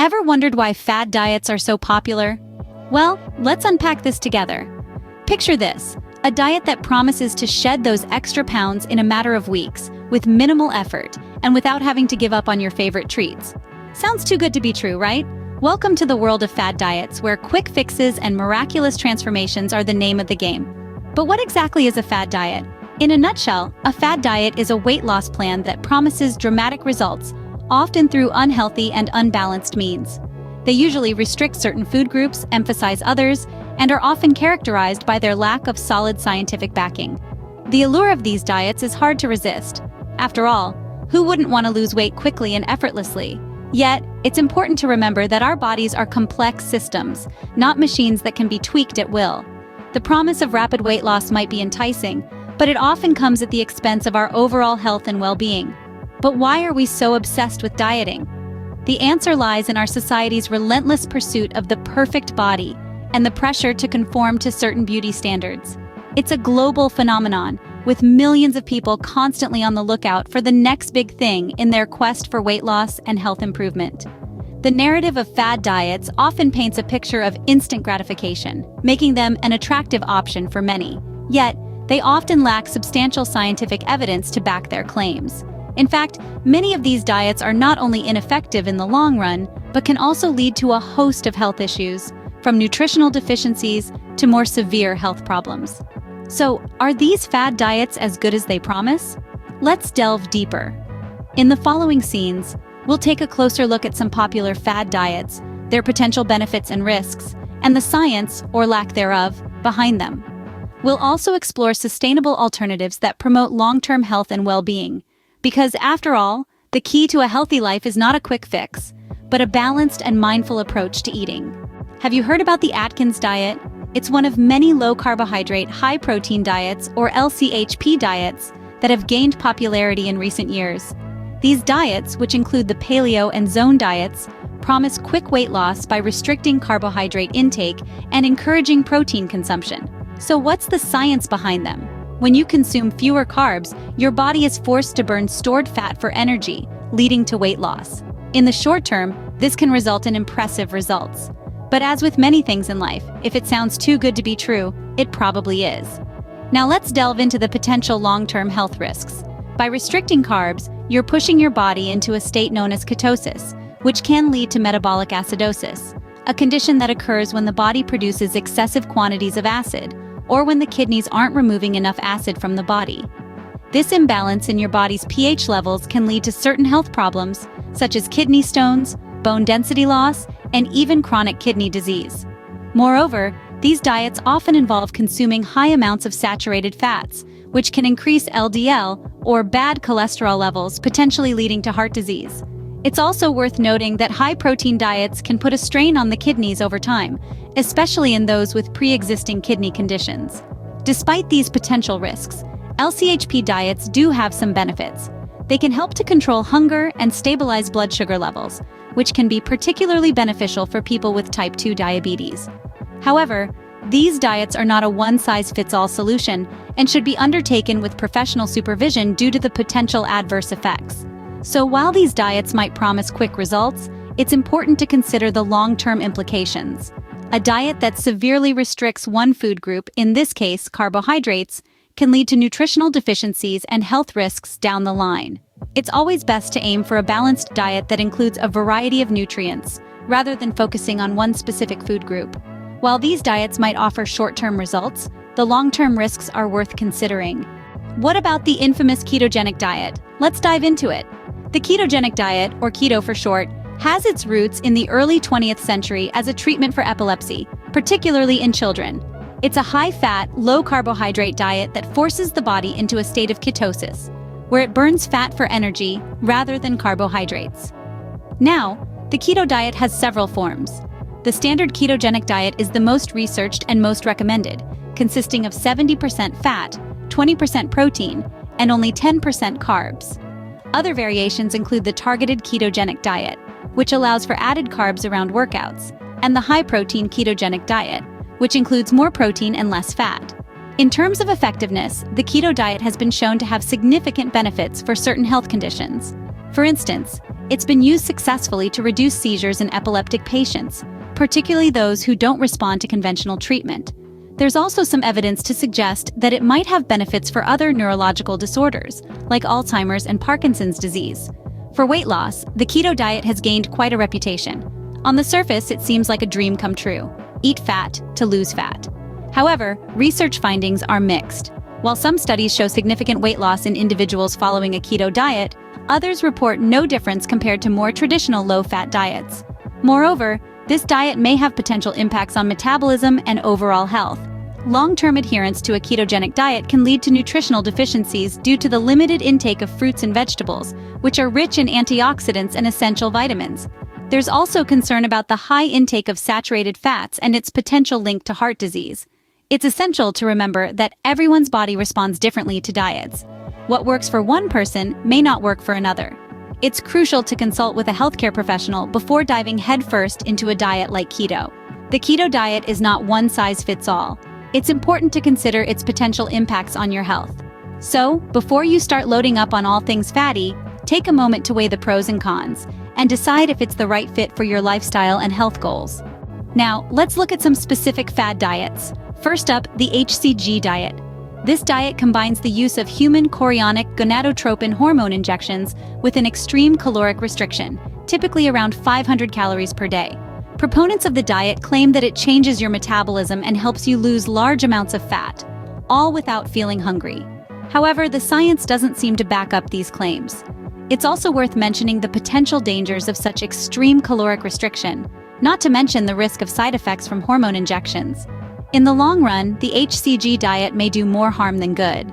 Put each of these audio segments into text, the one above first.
Ever wondered why fad diets are so popular? Well, let's unpack this together. Picture this, a diet that promises to shed those extra pounds in a matter of weeks, with minimal effort, and without having to give up on your favorite treats. Sounds too good to be true, right? Welcome to the world of fad diets, where quick fixes and miraculous transformations are the name of the game. But what exactly is a fad diet? In a nutshell, a fad diet is a weight loss plan that promises dramatic results, often through unhealthy and unbalanced means. They usually restrict certain food groups, emphasize others, and are often characterized by their lack of solid scientific backing. The allure of these diets is hard to resist. After all, who wouldn't want to lose weight quickly and effortlessly? Yet, it's important to remember that our bodies are complex systems, not machines that can be tweaked at will. The promise of rapid weight loss might be enticing, but it often comes at the expense of our overall health and well-being. But why are we so obsessed with dieting? The answer lies in our society's relentless pursuit of the perfect body and the pressure to conform to certain beauty standards. It's a global phenomenon, with millions of people constantly on the lookout for the next big thing in their quest for weight loss and health improvement. The narrative of fad diets often paints a picture of instant gratification, making them an attractive option for many. Yet, they often lack substantial scientific evidence to back their claims. In fact, many of these diets are not only ineffective in the long run, but can also lead to a host of health issues, from nutritional deficiencies to more severe health problems. So, are these fad diets as good as they promise? Let's delve deeper. In the following scenes, we'll take a closer look at some popular fad diets, their potential benefits and risks, and the science, or lack thereof, behind them. We'll also explore sustainable alternatives that promote long-term health and well-being. Because after all, the key to a healthy life is not a quick fix, but a balanced and mindful approach to eating. Have you heard about the Atkins diet? It's one of many low-carbohydrate, high-protein diets, or LCHP diets, that have gained popularity in recent years. These diets, which include the paleo and zone diets, promise quick weight loss by restricting carbohydrate intake and encouraging protein consumption. So what's the science behind them? When you consume fewer carbs, your body is forced to burn stored fat for energy, leading to weight loss. In the short term, this can result in impressive results. But as with many things in life, if it sounds too good to be true, it probably is. Now let's delve into the potential long-term health risks. By restricting carbs, you're pushing your body into a state known as ketosis, which can lead to metabolic acidosis, a condition that occurs when the body produces excessive quantities of acid, or when the kidneys aren't removing enough acid from the body. This imbalance in your body's pH levels can lead to certain health problems, such as kidney stones, bone density loss, and even chronic kidney disease. Moreover, these diets often involve consuming high amounts of saturated fats, which can increase LDL, or bad cholesterol levels, potentially leading to heart disease. It's also worth noting that high-protein diets can put a strain on the kidneys over time, especially in those with pre-existing kidney conditions. Despite these potential risks, LCHP diets do have some benefits. They can help to control hunger and stabilize blood sugar levels, which can be particularly beneficial for people with type 2 diabetes. However, these diets are not a one-size-fits-all solution and should be undertaken with professional supervision due to the potential adverse effects. So while these diets might promise quick results, it's important to consider the long-term implications. A diet that severely restricts one food group, in this case carbohydrates, can lead to nutritional deficiencies and health risks down the line. It's always best to aim for a balanced diet that includes a variety of nutrients, rather than focusing on one specific food group. While these diets might offer short-term results, the long-term risks are worth considering. What about the infamous ketogenic diet? Let's dive into it. The ketogenic diet, or keto for short, has its roots in the early 20th century as a treatment for epilepsy, particularly in children. It's a high-fat, low-carbohydrate diet that forces the body into a state of ketosis, where it burns fat for energy rather than carbohydrates. Now, the keto diet has several forms. The standard ketogenic diet is the most researched and most recommended, consisting of 70% fat, 20% protein, and only 10% carbs. Other variations include the targeted ketogenic diet, which allows for added carbs around workouts, and the high-protein ketogenic diet, which includes more protein and less fat. In terms of effectiveness, the keto diet has been shown to have significant benefits for certain health conditions. For instance, It's been used successfully to reduce seizures in epileptic patients, particularly those who don't respond to conventional treatment. There's also some evidence to suggest that it might have benefits for other neurological disorders, like Alzheimer's and Parkinson's disease. For weight loss, the keto diet has gained quite a reputation. On the surface, it seems like a dream come true. Eat fat to lose fat. However, research findings are mixed. While some studies show significant weight loss in individuals following a keto diet, others report no difference compared to more traditional low-fat diets. Moreover, this diet may have potential impacts on metabolism and overall health. Long-term adherence to a ketogenic diet can lead to nutritional deficiencies due to the limited intake of fruits and vegetables, which are rich in antioxidants and essential vitamins. There's also concern about the high intake of saturated fats and its potential link to heart disease. It's essential to remember that everyone's body responds differently to diets. What works for one person may not work for another. It's crucial to consult with a healthcare professional before diving headfirst into a diet like keto. The keto diet is not one size fits all. It's important to consider its potential impacts on your health. So, before you start loading up on all things fatty, take a moment to weigh the pros and cons and decide if it's the right fit for your lifestyle and health goals. Now, let's look at some specific fad diets. First up, the HCG diet. This diet combines the use of human chorionic gonadotropin hormone injections with an extreme caloric restriction, typically around 500 calories per day. Proponents of the diet claim that it changes your metabolism and helps you lose large amounts of fat, all without feeling hungry. However, the science doesn't seem to back up these claims. It's also worth mentioning the potential dangers of such extreme caloric restriction, not to mention the risk of side effects from hormone injections. In the long run, the HCG diet may do more harm than good.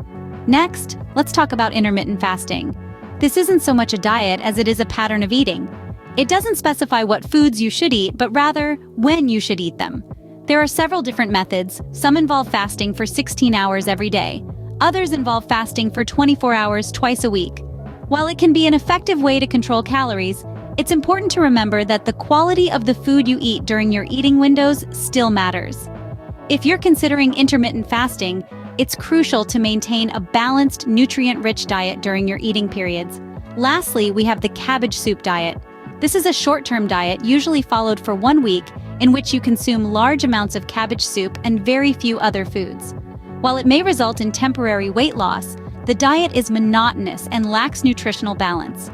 Next, let's talk about intermittent fasting. This isn't so much a diet as it is a pattern of eating. It doesn't specify what foods you should eat, but rather when you should eat them. There are several different methods. Some involve fasting for 16 hours every day. Others involve fasting for 24 hours twice a week. While it can be an effective way to control calories, it's important to remember that the quality of the food you eat during your eating windows still matters. If you're considering intermittent fasting, it's crucial to maintain a balanced, nutrient-rich diet during your eating periods. Lastly, we have the cabbage soup diet. This is a short-term diet usually followed for 1 week in which you consume large amounts of cabbage soup and very few other foods. While it may result in temporary weight loss, the diet is monotonous and lacks nutritional balance.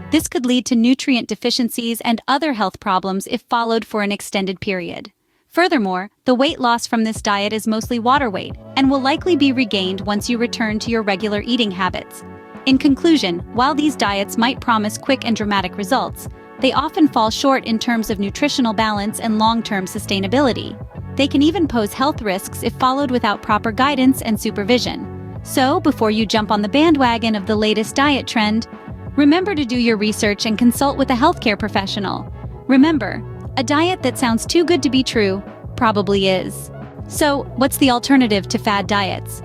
This could lead to nutrient deficiencies and other health problems if followed for an extended period. Furthermore, the weight loss from this diet is mostly water weight and will likely be regained once you return to your regular eating habits. In conclusion, while these diets might promise quick and dramatic results, they often fall short in terms of nutritional balance and long-term sustainability. They can even pose health risks if followed without proper guidance and supervision. So, before you jump on the bandwagon of the latest diet trend, remember to do your research and consult with a healthcare professional. Remember, a diet that sounds too good to be true probably is. So, what's the alternative to fad diets?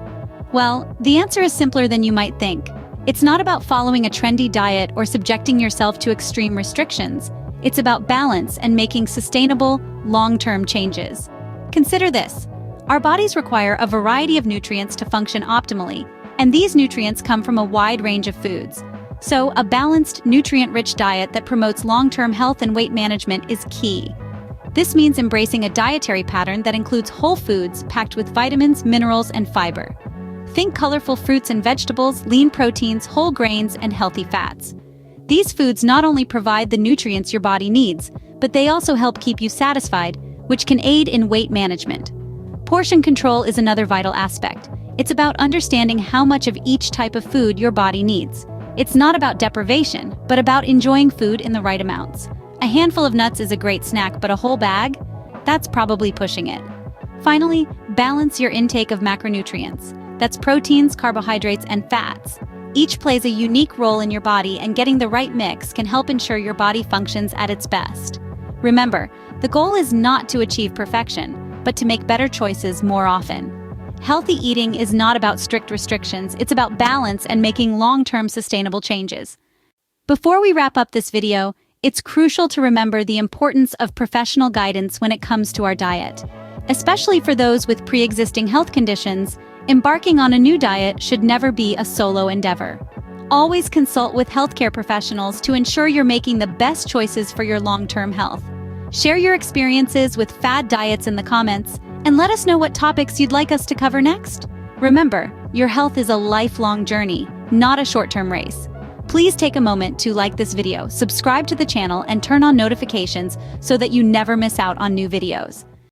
Well, the answer is simpler than you might think. It's not about following a trendy diet or subjecting yourself to extreme restrictions. It's about balance and making sustainable, long-term changes. Consider this. Our bodies require a variety of nutrients to function optimally, and these nutrients come from a wide range of foods. So, a balanced, nutrient-rich diet that promotes long-term health and weight management is key. This means embracing a dietary pattern that includes whole foods packed with vitamins, minerals, and fiber. Think colorful fruits and vegetables, lean proteins, whole grains, and healthy fats. These foods not only provide the nutrients your body needs, but they also help keep you satisfied, which can aid in weight management. Portion control is another vital aspect. It's about understanding how much of each type of food your body needs. It's not about deprivation, but about enjoying food in the right amounts. A handful of nuts is a great snack, but a whole bag? That's probably pushing it. Finally, balance your intake of macronutrients. That's proteins, carbohydrates, and fats. Each plays a unique role in your body, and getting the right mix can help ensure your body functions at its best. Remember, the goal is not to achieve perfection, but to make better choices more often. Healthy eating is not about strict restrictions, it's about balance and making long-term sustainable changes. Before we wrap up this video, it's crucial to remember the importance of professional guidance when it comes to our diet. Especially for those with pre-existing health conditions, embarking on a new diet should never be a solo endeavor. Always consult with healthcare professionals to ensure you're making the best choices for your long-term health. Share your experiences with fad diets in the comments and let us know what topics you'd like us to cover next. Remember, your health is a lifelong journey, not a short-term race. Please take a moment to like this video, subscribe to the channel, and turn on notifications so that you never miss out on new videos.